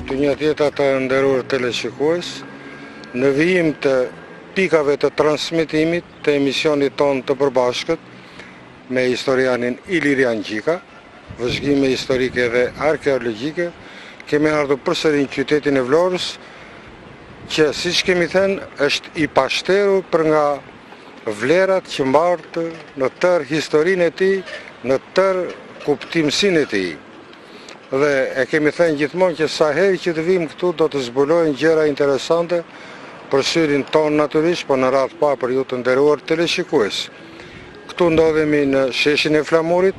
të njëjtëta të nderuar teleshikues, në vijim të pikave të transmitimit të emisionit ton të përbashkët me historianin Ilirian Gjika, vëzhgime historike dhe arkeologjike, kemi ardhur përsëri në qytetin e Vlorës, që siç kemi thënë është i pashterur për nga vlerat që mbartë në tërë historinë e tij, në tërë kuptimsinë e tij. Dhe e kemi thënë gjithmonë që sa herë që të vim këtu do të zbulojnë gjëra interesante për syrin ton natyrisht, por në radhë pa për ju të nderuar teleshikues. Këtu ndodhemi në sheshin e Flamurit,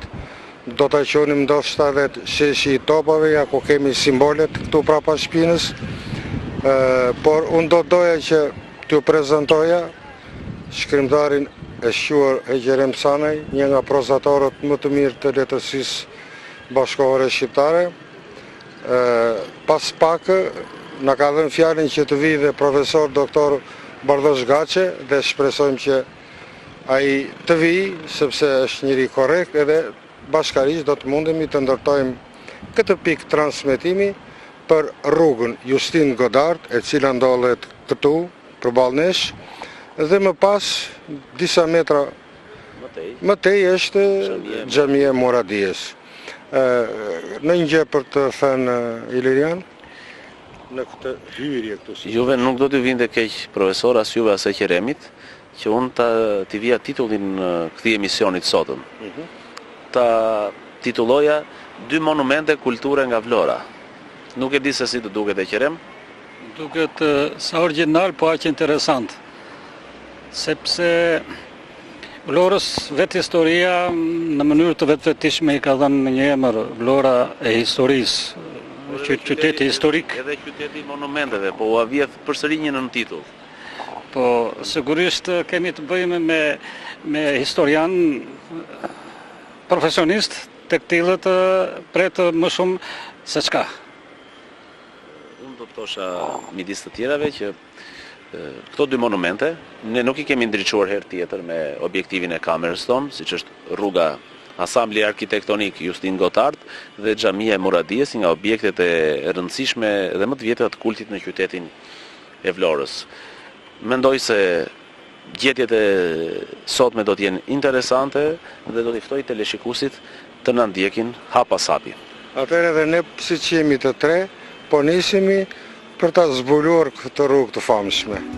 do ta qonim ndoshta edhe sheshi i topave, ja ku kemi simbolet këtu prapa shpinës, por unë do doja që t'ju prezantoja shkrimtarin e shquar Egerem Sanaj, një nga prozatorët më të mirë të letërsisë bashkëkohore shqiptare. Pas pak na ka dhënë fjalën që të vijë dhe profesor doktor Bardosh Gaçe dhe shpresojmë që ai të vijë sepse është njëri korrekt edhe bashkarisht do të mundemi të ndërtojmë këtë pikë transmetimi për rrugën Justin Godard, e cila ndodhet këtu përballë nesh, dhe më pas disa metra më tej është xhamia Muradies. Në një gjë për të thënë Ilirian, në këtë hyrje këtu. Juve nuk do të vinte keq profesor as juve as Egeremit, që unë t'i vija titullin këtij emisionit sotëm. Ta titulloja 2 monumente kulture nga Vlora. Nuk e di se si të duket Egerem. Duket sa original, po aq interesant. Sepse Vlorës vetë historia në mënyrë të vetëvetishme i ka dhënë një emër, Vlora e historisë, qyteti historik. Edhe qyteti monumenteve, po u avjedh përsëri një nën titull. Po sigurisht kemi të bëjmë me historian profesionist, të këtillët pretë më shumë se çka. Unë do të thosha midis të tjerave që këto 2 monumente, ne nuk i kemi ndriçuar herë tjetër me objektivin e kamerës tonë, siç është rruga Asambli arkitektonik Justin Godard dhe xhamia e Muradies, nga objektet e rëndësishme dhe më të vjetra të kultit në qytetin e Vlorës. Mendoj se gjetjet e sotme do të jenë interesante dhe do t'i ftoj teleshikuesit të na ndjekin hap pas hapi. Atëherë edhe ne siç jemi të tre, po nisemi për ta zbuluar këtë rrugë të famshme.